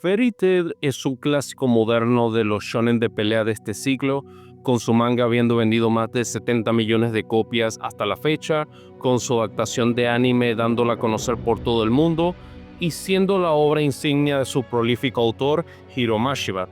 Fairy Tail es un clásico moderno de los shonen de pelea de este siglo, con su manga habiendo vendido más de 70 millones de copias hasta la fecha, con su adaptación de anime dándola a conocer por todo el mundo y siendo la obra insignia de su prolífico autor Hiro Mashima.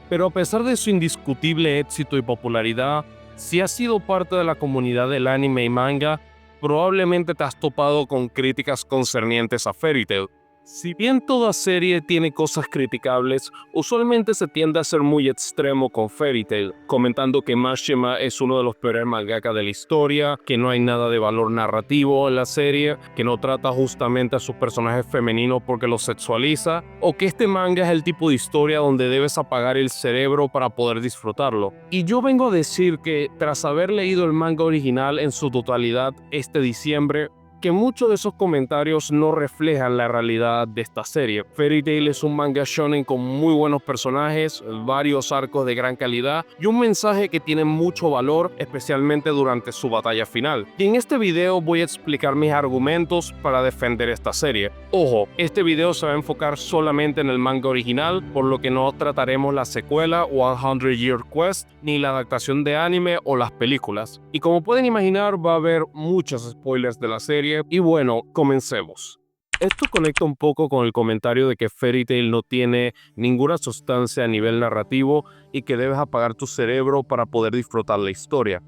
Pero a pesar de su indiscutible éxito y popularidad, si has sido parte de la comunidad del anime y manga, probablemente te has topado con críticas concernientes a Fairy Tail. Si bien toda serie tiene cosas criticables, usualmente se tiende a ser muy extremo con Fairy Tail, comentando que Mashima es uno de los peores mangaka de la historia, que no hay nada de valor narrativo en la serie, que no trata justamente a sus personajes femeninos porque los sexualiza, o que este manga es el tipo de historia donde debes apagar el cerebro para poder disfrutarlo. Y yo vengo a decir que, tras haber leído el manga original en su totalidad este diciembre, que muchos de esos comentarios no reflejan la realidad de esta serie. Fairy Tail es un manga shonen con muy buenos personajes, varios arcos de gran calidad y un mensaje que tiene mucho valor, especialmente durante su batalla final. Y en este video voy a explicar mis argumentos para defender esta serie. Ojo, este video se va a enfocar solamente en el manga original, por lo que no trataremos la secuela 100 Year Quest, ni la adaptación de anime o las películas. Y como pueden imaginar, va a haber muchos spoilers de la serie. Y bueno, comencemos. Esto conecta un poco con el comentario de que Fairy Tail no tiene ninguna sustancia a nivel narrativo y que debes apagar tu cerebro para poder disfrutar la historia.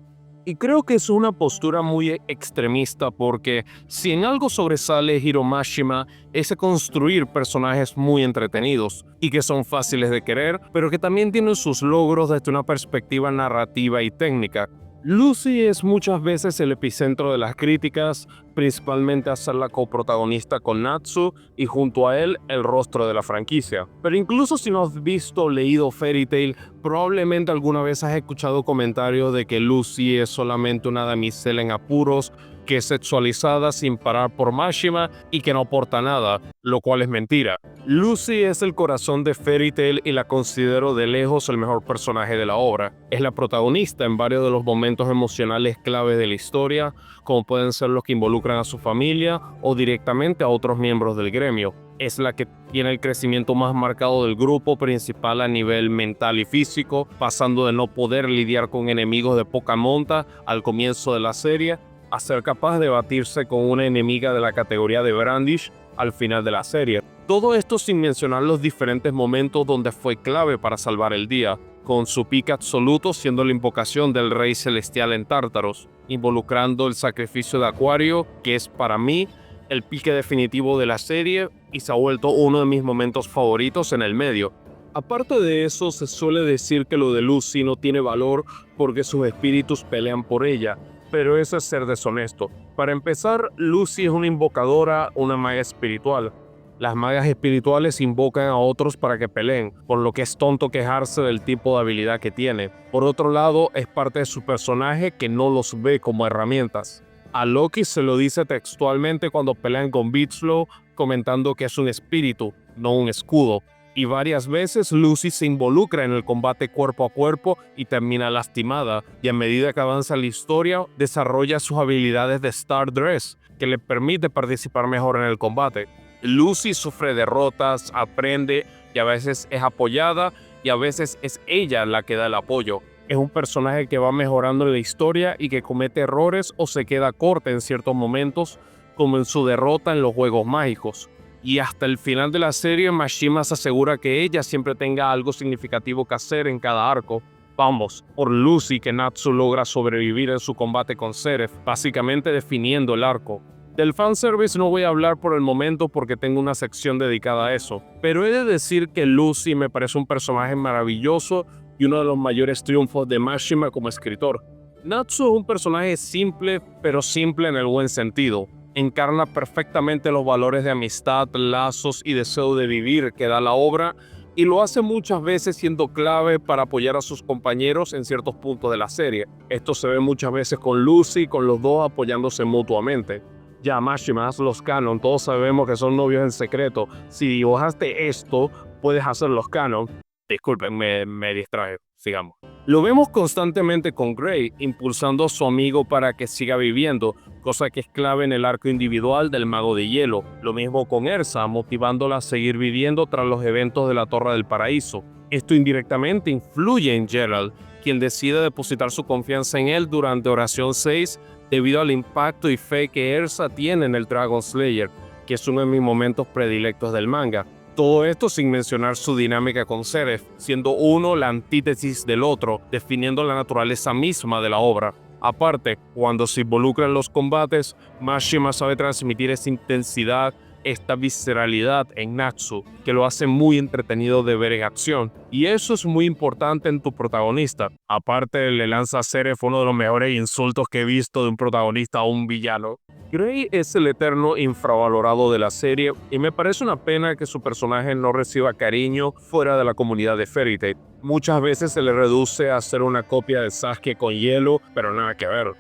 Y creo que es una postura muy extremista porque si en algo sobresale Hiro Mashima es construir personajes muy entretenidos y que son fáciles de querer, pero que también tienen sus logros desde una perspectiva narrativa y técnica. Lucy es muchas veces el epicentro de las críticas, principalmente a ser la coprotagonista con Natsu y junto a él el rostro de la franquicia. Pero incluso si no has visto o leído Fairy Tail, probablemente alguna vez has escuchado comentarios de que Lucy es solamente una damisela en apuros, que es sexualizada sin parar por Mashima y que no aporta nada, lo cual es mentira. Lucy es el corazón de Fairy Tail y la considero de lejos el mejor personaje de la obra. Es la protagonista en varios de los momentos emocionales clave de la historia, como pueden ser los que involucran a su familia o directamente a otros miembros del gremio. Es la que tiene el crecimiento más marcado del grupo principal a nivel mental y físico, pasando de no poder lidiar con enemigos de poca monta al comienzo de la serie, a ser capaz de batirse con una enemiga de la categoría de Brandish al final de la serie. Todo esto sin mencionar los diferentes momentos donde fue clave para salvar el día, con su pick absoluto siendo la invocación del Rey Celestial en Tártaros, involucrando el sacrificio de Acuario, que es para mí el pique definitivo de la serie y se ha vuelto uno de mis momentos favoritos en el medio. Aparte de eso, se suele decir que lo de Lucy no tiene valor porque sus espíritus pelean por ella, pero eso es ser deshonesto. Para empezar, Lucy es una invocadora, una maga espiritual. Las magas espirituales invocan a otros para que peleen, por lo que es tonto quejarse del tipo de habilidad que tiene. Por otro lado, es parte de su personaje que no los ve como herramientas. A Loki se lo dice textualmente cuando pelean con Beatslow, comentando que es un espíritu, no un escudo. Y varias veces Lucy se involucra en el combate cuerpo a cuerpo y termina lastimada, y a medida que avanza la historia, desarrolla sus habilidades de Star Dress, que le permite participar mejor en el combate. Lucy sufre derrotas, aprende y a veces es apoyada y a veces es ella la que da el apoyo. Es un personaje que va mejorando en la historia y que comete errores o se queda corta en ciertos momentos, como en su derrota en los Juegos Mágicos. Y hasta el final de la serie, Mashima se asegura que ella siempre tenga algo significativo que hacer en cada arco. Vamos, por Lucy que Natsu logra sobrevivir en su combate con Seraph, básicamente definiendo el arco. Del fanservice no voy a hablar por el momento porque tengo una sección dedicada a eso, pero he de decir que Lucy me parece un personaje maravilloso y uno de los mayores triunfos de Mashima como escritor. Natsu es un personaje simple, pero simple en el buen sentido. Encarna perfectamente los valores de amistad, lazos y deseo de vivir que da la obra, y lo hace muchas veces siendo clave para apoyar a sus compañeros en ciertos puntos de la serie. Esto se ve muchas veces con Lucy, con los dos apoyándose mutuamente. Ya Mashima, haz los canon, todos sabemos que son novios en secreto. Si dibujaste esto, puedes hacer los canon. Disculpen, me distraje. Sigamos. Lo vemos constantemente con Gray, impulsando a su amigo para que siga viviendo, cosa que es clave en el arco individual del Mago de Hielo. Lo mismo con Ersa, motivándola a seguir viviendo tras los eventos de la Torre del Paraíso. Esto indirectamente influye en Geralt, quien decide depositar su confianza en él durante Oración 6 debido al impacto y fe que Ersa tiene en el Dragon Slayer, que es uno de mis momentos predilectos del manga. Todo esto sin mencionar su dinámica con Seraph, siendo uno la antítesis del otro, definiendo la naturaleza misma de la obra. Aparte, cuando se involucra en los combates, Mashima sabe transmitir esa intensidad, esta visceralidad en Natsu, que lo hace muy entretenido de ver en acción. Y eso es muy importante en tu protagonista. Aparte, le lanza a Seraph uno de los mejores insultos que he visto de un protagonista a un villano. Gray es el eterno infravalorado de la serie y me parece una pena que su personaje no reciba cariño fuera de la comunidad de Fairy Tail. Muchas veces se le reduce a ser una copia de Sasuke con hielo, pero nada que ver.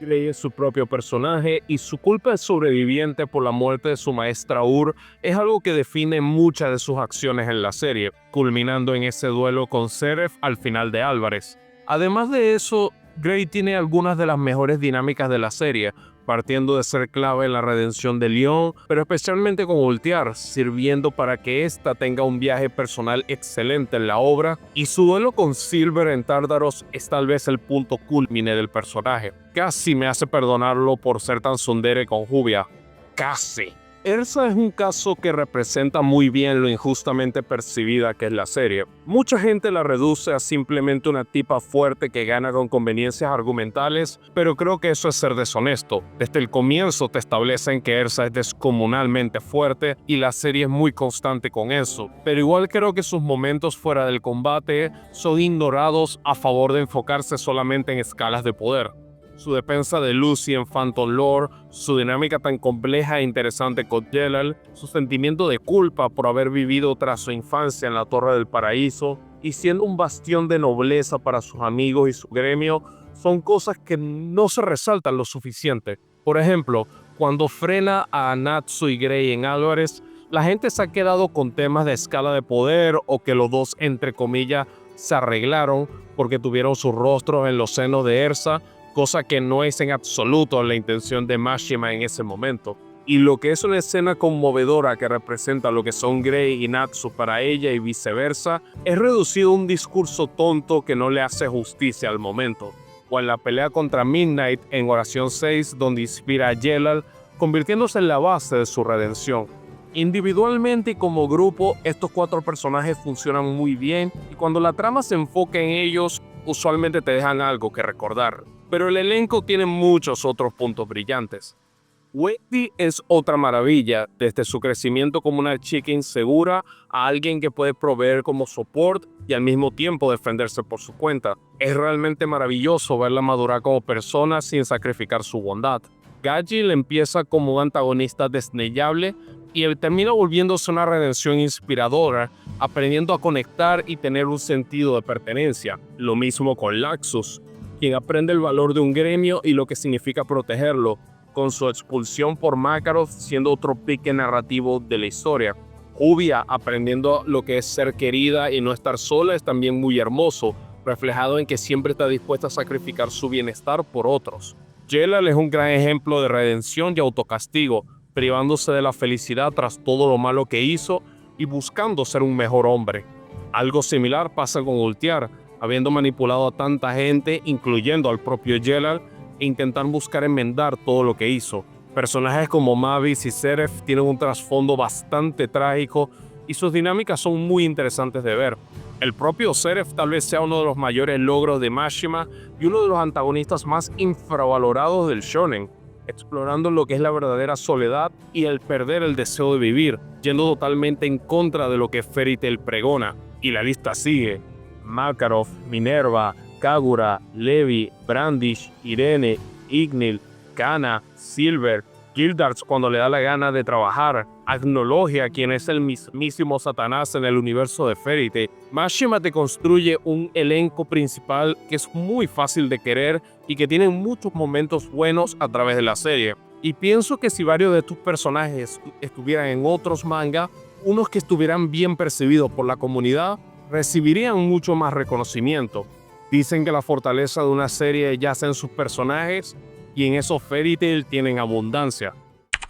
Gray es su propio personaje y su culpa de sobreviviente por la muerte de su maestra Ur es algo que define muchas de sus acciones en la serie, culminando en ese duelo con Seraph al final de Álvarez. Además de eso, Gray tiene algunas de las mejores dinámicas de la serie, partiendo de ser clave en la redención de Leon, pero especialmente con Ultear, sirviendo para que ésta tenga un viaje personal excelente en la obra, y su duelo con Silver en Tartaros es tal vez el punto culmine del personaje. Casi me hace perdonarlo por ser tan tsundere con Jubia. Casi. Ersa es un caso que representa muy bien lo injustamente percibida que es la serie. Mucha gente la reduce a simplemente una tipa fuerte que gana con conveniencias argumentales, pero creo que eso es ser deshonesto. Desde el comienzo te establecen que Ersa es descomunalmente fuerte y la serie es muy constante con eso. Pero igual creo que sus momentos fuera del combate son ignorados a favor de enfocarse solamente en escalas de poder. Su defensa de Lucy en Phantom Lore, su dinámica tan compleja e interesante con Geralt, su sentimiento de culpa por haber vivido tras su infancia en la Torre del Paraíso y siendo un bastión de nobleza para sus amigos y su gremio, son cosas que no se resaltan lo suficiente. Por ejemplo, cuando frena a Natsu y Gray en Álvarez, la gente se ha quedado con temas de escala de poder o que los dos, entre comillas, se arreglaron porque tuvieron sus rostros en los senos de Ersa, cosa que no es en absoluto la intención de Mashima en ese momento. Y lo que es una escena conmovedora que representa lo que son Gray y Natsu para ella y viceversa, es reducido a un discurso tonto que no le hace justicia al momento. O en la pelea contra Midnight en Oración 6, donde inspira a Geralt, convirtiéndose en la base de su redención. Individualmente y como grupo, estos cuatro personajes funcionan muy bien y cuando la trama se enfoca en ellos, usualmente te dejan algo que recordar. Pero el elenco tiene muchos otros puntos brillantes. Wendy es otra maravilla, desde su crecimiento como una chica insegura a alguien que puede proveer como soporte y al mismo tiempo defenderse por su cuenta. Es realmente maravilloso verla madurar como persona sin sacrificar su bondad. Gagil empieza como un antagonista desdeñable y termina volviéndose una redención inspiradora, aprendiendo a conectar y tener un sentido de pertenencia. Lo mismo con Laxus, quien aprende el valor de un gremio y lo que significa protegerlo, con su expulsión por Makarov siendo otro pique narrativo de la historia. Jubia aprendiendo lo que es ser querida y no estar sola es también muy hermoso, reflejado en que siempre está dispuesta a sacrificar su bienestar por otros. Geralt es un gran ejemplo de redención y autocastigo, privándose de la felicidad tras todo lo malo que hizo y buscando ser un mejor hombre. Algo similar pasa con Ultear, habiendo manipulado a tanta gente, incluyendo al propio Geralt, e intentar buscar enmendar todo lo que hizo. Personajes como Mavis y Seraph tienen un trasfondo bastante trágico y sus dinámicas son muy interesantes de ver. El propio Seraph tal vez sea uno de los mayores logros de Mashima y uno de los antagonistas más infravalorados del shonen, explorando lo que es la verdadera soledad y el perder el deseo de vivir, yendo totalmente en contra de lo que Fairy Tail pregona. Y la lista sigue. Makarov, Minerva, Kagura, Levi, Brandish, Irene, Ignil, Kana, Silver, Gildarts cuando le da la gana de trabajar, Agnologia, quien es el mismísimo Satanás en el universo de Fairy Tail. Mashima te construye un elenco principal que es muy fácil de querer y que tiene muchos momentos buenos a través de la serie. Y pienso que si varios de tus personajes estuvieran en otros manga, unos que estuvieran bien percibidos por la comunidad, recibirían mucho más reconocimiento. Dicen que la fortaleza de una serie yace en sus personajes y en esos Fairy Tail tienen abundancia.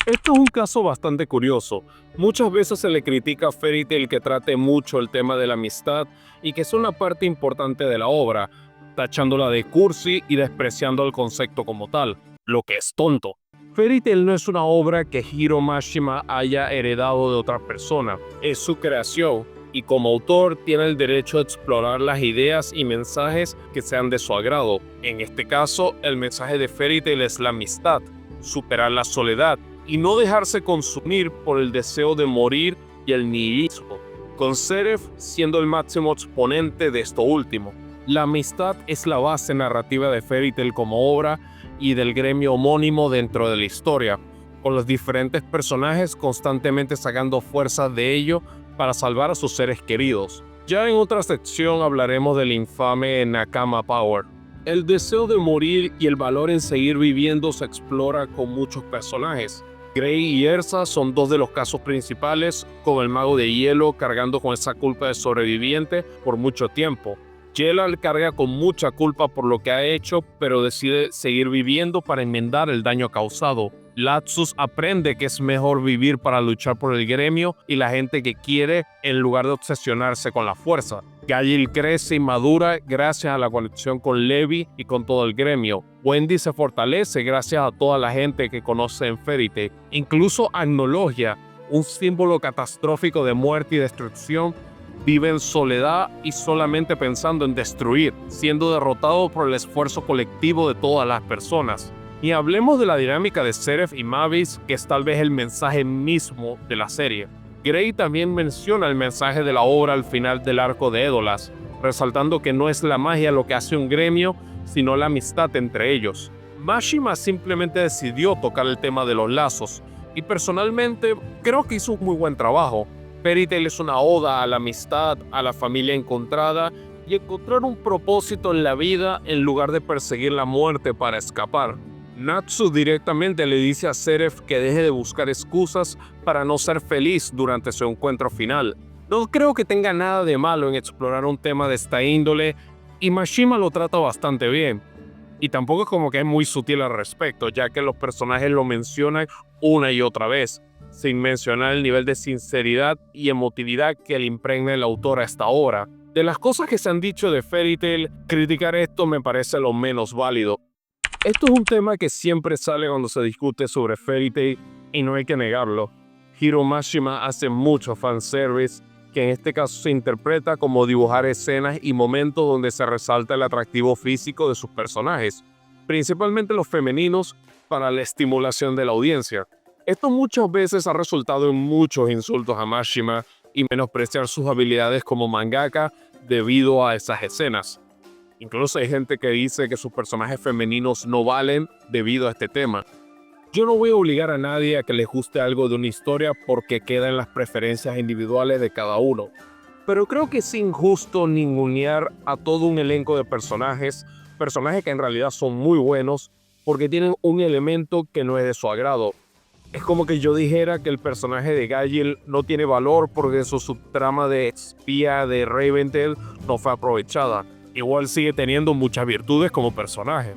Esto es un caso bastante curioso. Muchas veces se le critica a Fairy Tail que trate mucho el tema de la amistad y que es una parte importante de la obra, tachándola de cursi y despreciando el concepto como tal, lo que es tonto. Fairy Tail no es una obra que Hiro Mashima haya heredado de otra persona, es su creación y como autor tiene el derecho de explorar las ideas y mensajes que sean de su agrado. En este caso, el mensaje de Fairy Tail es la amistad, superar la soledad y no dejarse consumir por el deseo de morir y el nihilismo, con Seraph siendo el máximo exponente de esto último. La amistad es la base narrativa de Fairy Tail como obra y del gremio homónimo dentro de la historia, con los diferentes personajes constantemente sacando fuerzas de ello para salvar a sus seres queridos. Ya en otra sección hablaremos del infame Nakama Power. El deseo de morir y el valor en seguir viviendo se explora con muchos personajes. Grey y Erza son dos de los casos principales, con el mago de hielo cargando con esa culpa de sobreviviente por mucho tiempo. Jelal carga con mucha culpa por lo que ha hecho, pero decide seguir viviendo para enmendar el daño causado. Latsus aprende que es mejor vivir para luchar por el gremio y la gente que quiere en lugar de obsesionarse con la fuerza. Gail crece y madura gracias a la conexión con Levi y con todo el gremio. Wendy se fortalece gracias a toda la gente que conoce en Fairy Tail. Incluso Agnologia, un símbolo catastrófico de muerte y destrucción, vive en soledad y solamente pensando en destruir, siendo derrotado por el esfuerzo colectivo de todas las personas. Y hablemos de la dinámica de Seraph y Mavis, que es tal vez el mensaje mismo de la serie. Grey también menciona el mensaje de la obra al final del arco de Edolas, resaltando que no es la magia lo que hace un gremio, sino la amistad entre ellos. Mashima simplemente decidió tocar el tema de los lazos, y personalmente creo que hizo un muy buen trabajo. Fairy Tail es una oda a la amistad, a la familia encontrada y encontrar un propósito en la vida en lugar de perseguir la muerte para escapar. Natsu directamente le dice a Seraph que deje de buscar excusas para no ser feliz durante su encuentro final. No creo que tenga nada de malo en explorar un tema de esta índole y Mashima lo trata bastante bien. Y tampoco es como que es muy sutil al respecto, ya que los personajes lo mencionan una y otra vez, sin mencionar el nivel de sinceridad y emotividad que le impregna el autor a esta obra. De las cosas que se han dicho de Fairy Tail, criticar esto me parece lo menos válido. Esto es un tema que siempre sale cuando se discute sobre Fairy Tail y no hay que negarlo. Hiro Mashima hace mucho fanservice, que en este caso se interpreta como dibujar escenas y momentos donde se resalta el atractivo físico de sus personajes, principalmente los femeninos, para la estimulación de la audiencia. Esto muchas veces ha resultado en muchos insultos a Mashima y menospreciar sus habilidades como mangaka debido a esas escenas. Incluso hay gente que dice que sus personajes femeninos no valen debido a este tema. Yo no voy a obligar a nadie a que les guste algo de una historia porque queda en las preferencias individuales de cada uno. Pero creo que es injusto ningunear a todo un elenco de personajes que en realidad son muy buenos porque tienen un elemento que no es de su agrado. Es como que yo dijera que el personaje de Gail no tiene valor porque su subtrama de espía de Rivendell no fue aprovechada. Igual sigue teniendo muchas virtudes como personaje.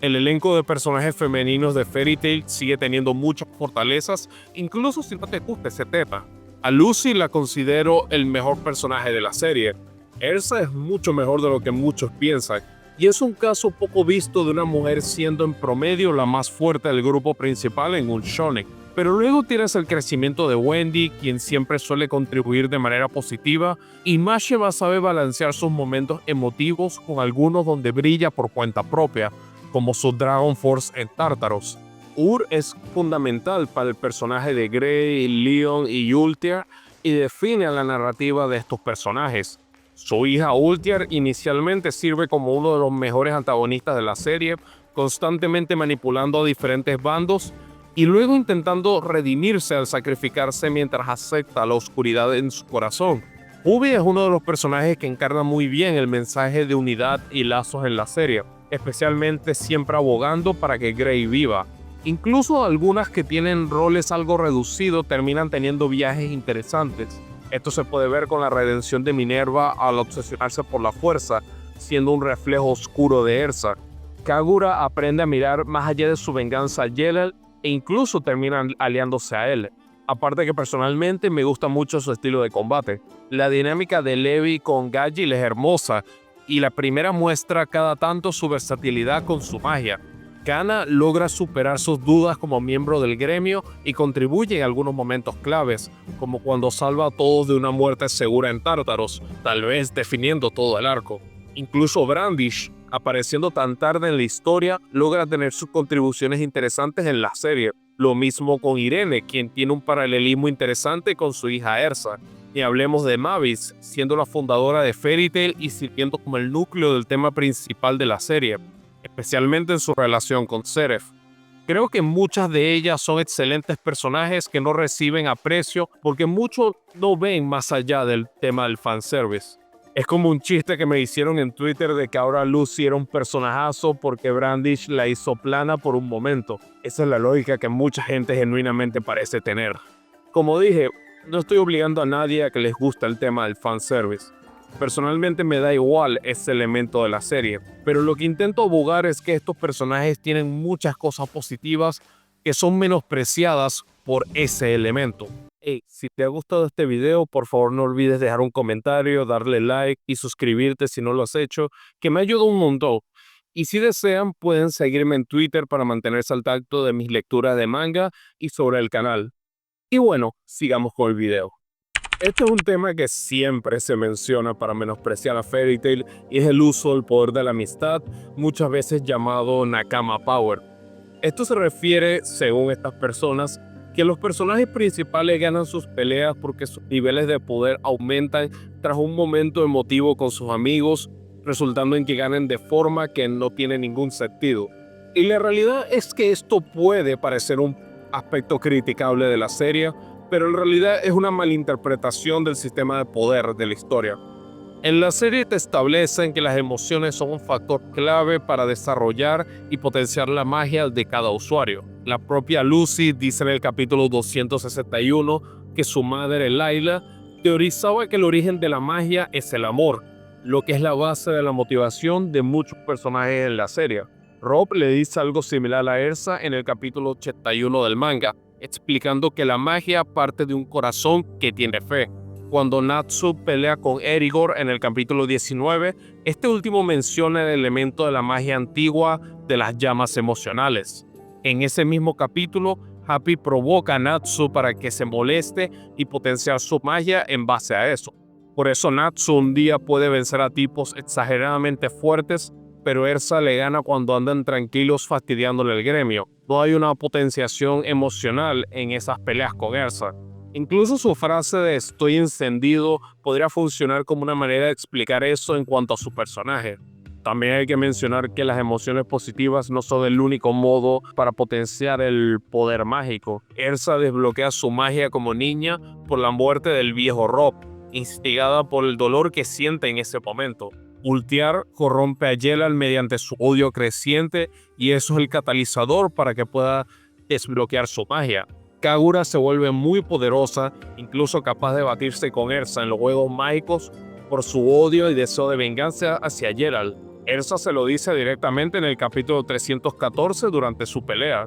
El elenco de personajes femeninos de Fairy Tail sigue teniendo muchas fortalezas, incluso si no te gusta ese tema. A Lucy la considero el mejor personaje de la serie. Erza es mucho mejor de lo que muchos piensan, y es un caso poco visto de una mujer siendo en promedio la más fuerte del grupo principal en un shonen. Pero luego tienes el crecimiento de Wendy, quien siempre suele contribuir de manera positiva, y Mashima sabe balancear sus momentos emotivos con algunos donde brilla por cuenta propia, como su Dragon Force en Tartaros. Es fundamental para el personaje de Grey, Leon y Ultiar y define a la narrativa de estos personajes. Su hija Ultiar inicialmente sirve como uno de los mejores antagonistas de la serie, constantemente manipulando a diferentes bandos y luego intentando redimirse al sacrificarse mientras acepta la oscuridad en su corazón. Ubi es uno de los personajes que encarna muy bien el mensaje de unidad y lazos en la serie, especialmente siempre abogando para que Grey viva. Incluso algunas que tienen roles algo reducidos terminan teniendo viajes interesantes. Esto se puede ver con la redención de Minerva al obsesionarse por la fuerza, siendo un reflejo oscuro de Ersa. Kagura aprende a mirar más allá de su venganza a Yelel e incluso termina aliándose a él. Aparte que personalmente me gusta mucho su estilo de combate. La dinámica de Levi con Gajil es hermosa y la primera muestra cada tanto su versatilidad con su magia. Kana logra superar sus dudas como miembro del gremio y contribuye en algunos momentos claves, como cuando salva a todos de una muerte segura en Tártaros, tal vez definiendo todo el arco. Incluso Brandish, apareciendo tan tarde en la historia, logra tener sus contribuciones interesantes en la serie. Lo mismo con Irene, quien tiene un paralelismo interesante con su hija Ersa. Y hablemos de Mavis, siendo la fundadora de Fairy Tail y sirviendo como el núcleo del tema principal de la serie, especialmente en su relación con Seraph. Creo que muchas de ellas son excelentes personajes que no reciben aprecio porque muchos no ven más allá del tema del fanservice. Es como un chiste que me hicieron en Twitter de que ahora Lucy era un personajazo porque Brandish la hizo plana por un momento. Esa es la lógica que mucha gente genuinamente parece tener. Como dije, no estoy obligando a nadie a que les guste el tema del fanservice. Personalmente me da igual ese elemento de la serie, pero lo que intento abogar es que estos personajes tienen muchas cosas positivas que son menospreciadas por ese elemento. Hey, si te ha gustado este video, por favor no olvides dejar un comentario, darle like y suscribirte si no lo has hecho, que me ayuda un montón. Y si desean, pueden seguirme en Twitter para mantenerse al tanto de mis lecturas de manga y sobre el canal. Y bueno, sigamos con el video. Este es un tema que siempre se menciona para menospreciar a Fairy Tail y es el uso del poder de la amistad, muchas veces llamado Nakama Power. Esto se refiere, según estas personas, que los personajes principales ganan sus peleas porque sus niveles de poder aumentan tras un momento emotivo con sus amigos, resultando en que ganen de forma que no tiene ningún sentido. Y la realidad es que esto puede parecer un aspecto criticable de la serie, pero en realidad es una malinterpretación del sistema de poder de la historia. En la serie te establecen que las emociones son un factor clave para desarrollar y potenciar la magia de cada usuario. La propia Lucy dice en el capítulo 261 que su madre, Layla, teorizaba que el origen de la magia es el amor, lo que es la base de la motivación de muchos personajes en la serie. Rob le dice algo similar a Ersa en el capítulo 81 del manga, explicando que la magia parte de un corazón que tiene fe. Cuando Natsu pelea con Erigor en el capítulo 19, este último menciona el elemento de la magia antigua de las llamas emocionales. En ese mismo capítulo, Happy provoca a Natsu para que se moleste y potenciar su magia en base a eso. Por eso Natsu un día puede vencer a tipos exageradamente fuertes, pero Ersa le gana cuando andan tranquilos fastidiándole el gremio. No hay una potenciación emocional en esas peleas con Ersa. Incluso su frase de estoy encendido podría funcionar como una manera de explicar eso en cuanto a su personaje. También hay que mencionar que las emociones positivas no son el único modo para potenciar el poder mágico. Ersa desbloquea su magia como niña por la muerte del viejo Rob, instigada por el dolor que siente en ese momento. Ultear corrompe a Yelal mediante su odio creciente y eso es el catalizador para que pueda desbloquear su magia. Kagura se vuelve muy poderosa, incluso capaz de batirse con Ersa en los juegos mágicos por su odio y deseo de venganza hacia Geralt. Ersa se lo dice directamente en el capítulo 314 durante su pelea.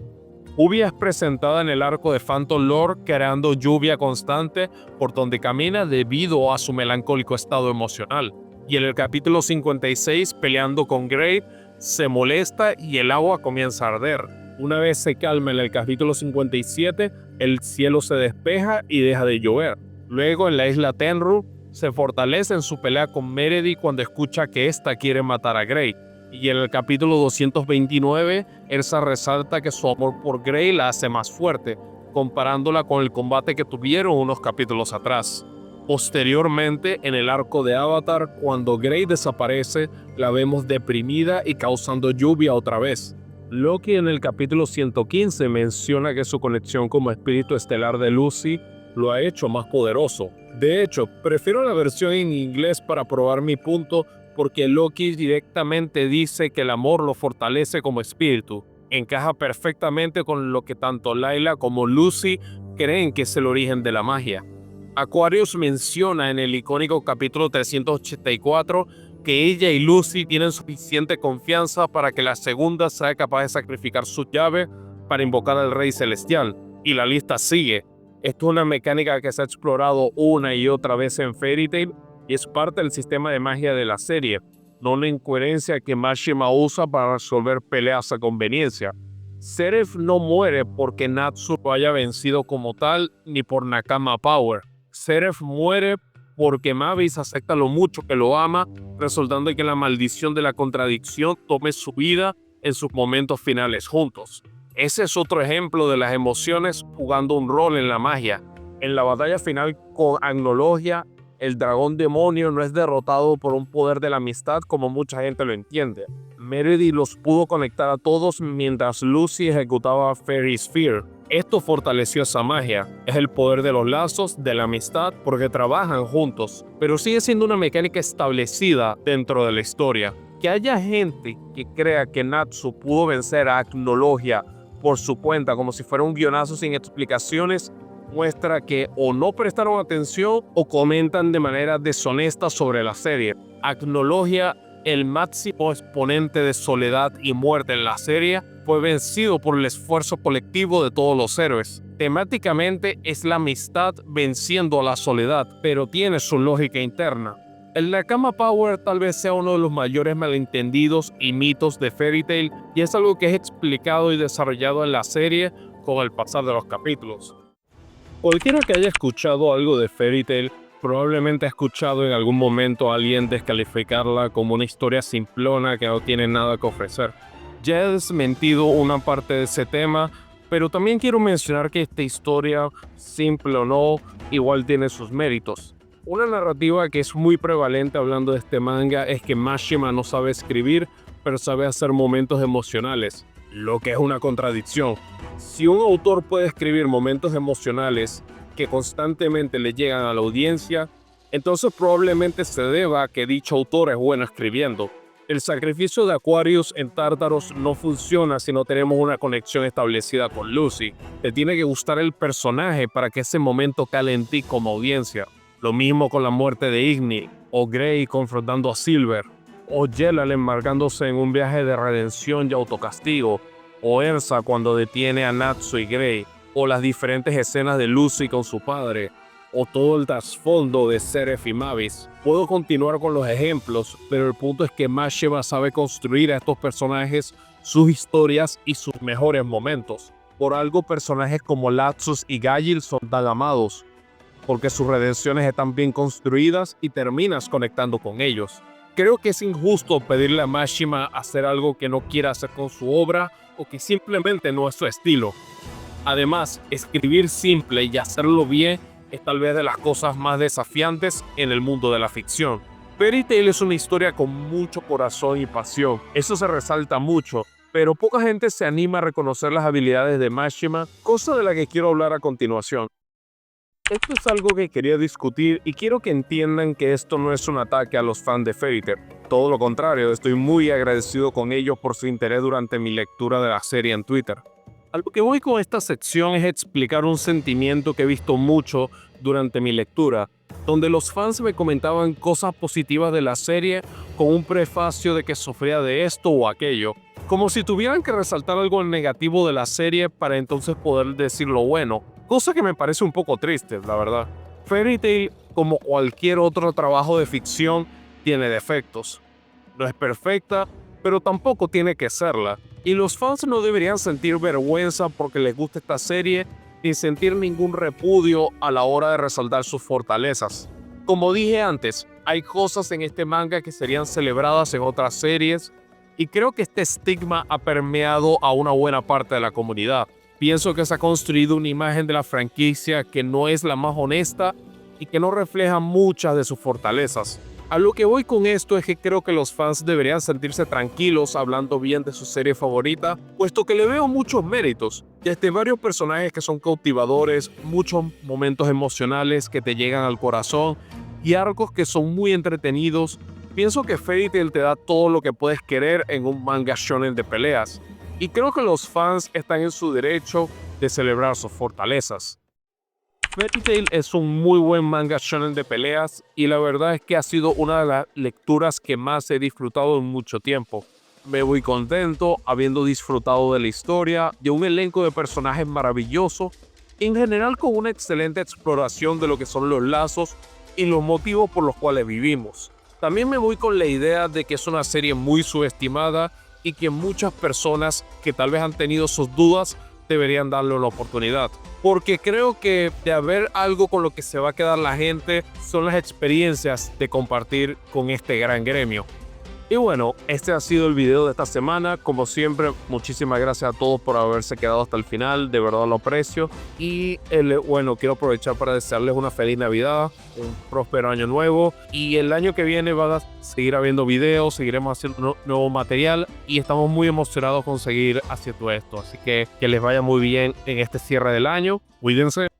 Lluvia es presentada en el arco de Phantom Lord creando lluvia constante por donde camina debido a su melancólico estado emocional. Y en el capítulo 56, peleando con Grave, se molesta y el agua comienza a arder. Una vez se calma en el capítulo 57, el cielo se despeja y deja de llover. Luego en la isla Tenru, se fortalece en su pelea con Meredith cuando escucha que ésta quiere matar a Grey. Y en el capítulo 229, Ersa resalta que su amor por Grey la hace más fuerte, comparándola con el combate que tuvieron unos capítulos atrás. Posteriormente, en el arco de Avatar, cuando Grey desaparece, la vemos deprimida y causando lluvia otra vez. Loki en el capítulo 115 menciona que su conexión como espíritu estelar de Lucy lo ha hecho más poderoso. De hecho, prefiero la versión en inglés para probar mi punto porque Loki directamente dice que el amor lo fortalece como espíritu. Encaja perfectamente con lo que tanto Layla como Lucy creen que es el origen de la magia. Aquarius menciona en el icónico capítulo 384 que ella y Lucy tienen suficiente confianza para que la segunda sea capaz de sacrificar su llave para invocar al Rey Celestial. Y la lista sigue. Esto es una mecánica que se ha explorado una y otra vez en Fairy Tail y es parte del sistema de magia de la serie, no la incoherencia que Mashima usa para resolver peleas a conveniencia. Zeref no muere porque Natsu lo haya vencido como tal, ni por Nakama Power. Zeref muere porque Mavis acepta lo mucho que lo ama, resultando en que la maldición de la contradicción tome su vida en sus momentos finales juntos. Ese es otro ejemplo de las emociones jugando un rol en la magia. En la batalla final con Agnologia, el dragón demonio no es derrotado por un poder de la amistad como mucha gente lo entiende. Meredy los pudo conectar a todos mientras Lucy ejecutaba Fairy Sphere. Esto fortaleció esa magia. Es el poder de los lazos, de la amistad, porque trabajan juntos. Pero sigue siendo una mecánica establecida dentro de la historia. Que haya gente que crea que Natsu pudo vencer a Agnologia por su cuenta como si fuera un guionazo sin explicaciones, muestra que o no prestaron atención o comentan de manera deshonesta sobre la serie. Agnologia, el máximo exponente de soledad y muerte en la serie, fue vencido por el esfuerzo colectivo de todos los héroes. Temáticamente es la amistad venciendo a la soledad, pero tiene su lógica interna. El Nakama Power tal vez sea uno de los mayores malentendidos y mitos de Fairy Tail, y es algo que es explicado y desarrollado en la serie con el pasar de los capítulos. Cualquiera que haya escuchado algo de Fairy Tail probablemente ha escuchado en algún momento a alguien descalificarla como una historia simplona que no tiene nada que ofrecer. Ya he desmentido una parte de ese tema, pero también quiero mencionar que esta historia, simple o no, igual tiene sus méritos. Una narrativa que es muy prevalente hablando de este manga es que Mashima no sabe escribir, pero sabe hacer momentos emocionales, lo que es una contradicción. Si un autor puede escribir momentos emocionales que constantemente le llegan a la audiencia, entonces probablemente se deba a que dicho autor es bueno escribiendo. El sacrificio de Aquarius en Tartaros no funciona si no tenemos una conexión establecida con Lucy. Te tiene que gustar el personaje para que ese momento cale en ti como audiencia. Lo mismo con la muerte de Igni, o Grey confrontando a Silver, o Jelal embarcándose en un viaje de redención y autocastigo, o Ersa cuando detiene a Natsu y Grey, o las diferentes escenas de Lucy con su padre, o todo el trasfondo de Zeref y Mavis. Puedo continuar con los ejemplos, pero el punto es que Mashima sabe construir a estos personajes, sus historias y sus mejores momentos. Por algo personajes como Latsus y Gail son tan amados, porque sus redenciones están bien construidas y terminas conectando con ellos. Creo que es injusto pedirle a Mashima hacer algo que no quiera hacer con su obra o que simplemente no es su estilo. Además, escribir simple y hacerlo bien es tal vez de las cosas más desafiantes en el mundo de la ficción. Fairy Tail es una historia con mucho corazón y pasión. Eso se resalta mucho, pero poca gente se anima a reconocer las habilidades de Mashima, cosa de la que quiero hablar a continuación. Esto es algo que quería discutir y quiero que entiendan que esto no es un ataque a los fans de Fairy Tail. Todo lo contrario, estoy muy agradecido con ellos por su interés durante mi lectura de la serie en Twitter. A lo que voy con esta sección es explicar un sentimiento que he visto mucho durante mi lectura, donde los fans me comentaban cosas positivas de la serie con un prefacio de que sufría de esto o aquello, como si tuvieran que resaltar algo negativo de la serie para entonces poder decir lo bueno, cosa que me parece un poco triste, la verdad. Fairy Tail, como cualquier otro trabajo de ficción, tiene defectos. No es perfecta, pero tampoco tiene que serla. Y los fans no deberían sentir vergüenza porque les gusta esta serie, ni sentir ningún repudio a la hora de resaltar sus fortalezas. Como dije antes, hay cosas en este manga que serían celebradas en otras series, y creo que este estigma ha permeado a una buena parte de la comunidad. Pienso que se ha construido una imagen de la franquicia que no es la más honesta y que no refleja muchas de sus fortalezas. A lo que voy con esto es que creo que los fans deberían sentirse tranquilos hablando bien de su serie favorita, puesto que le veo muchos méritos, desde varios personajes que son cautivadores, muchos momentos emocionales que te llegan al corazón y arcos que son muy entretenidos. Pienso que Fairy Tail te da todo lo que puedes querer en un manga shonen de peleas, y creo que los fans están en su derecho de celebrar sus fortalezas. Fairy Tail es un muy buen manga shonen de peleas y la verdad es que ha sido una de las lecturas que más he disfrutado en mucho tiempo. Me voy contento habiendo disfrutado de la historia, de un elenco de personajes maravilloso y en general con una excelente exploración de lo que son los lazos y los motivos por los cuales vivimos. También me voy con la idea de que es una serie muy subestimada y que muchas personas que tal vez han tenido sus dudas deberían darle una oportunidad. Porque creo que de haber algo con lo que se va a quedar la gente son las experiencias de compartir con este gran gremio. Y bueno, este ha sido el video de esta semana. Como siempre, muchísimas gracias a todos por haberse quedado hasta el final. De verdad lo aprecio. Y bueno, quiero aprovechar para desearles una feliz Navidad, un próspero año nuevo. Y el año que viene van a seguir habiendo videos, seguiremos haciendo nuevo material. Y estamos muy emocionados con seguir haciendo esto. Así que les vaya muy bien en este cierre del año. Cuídense.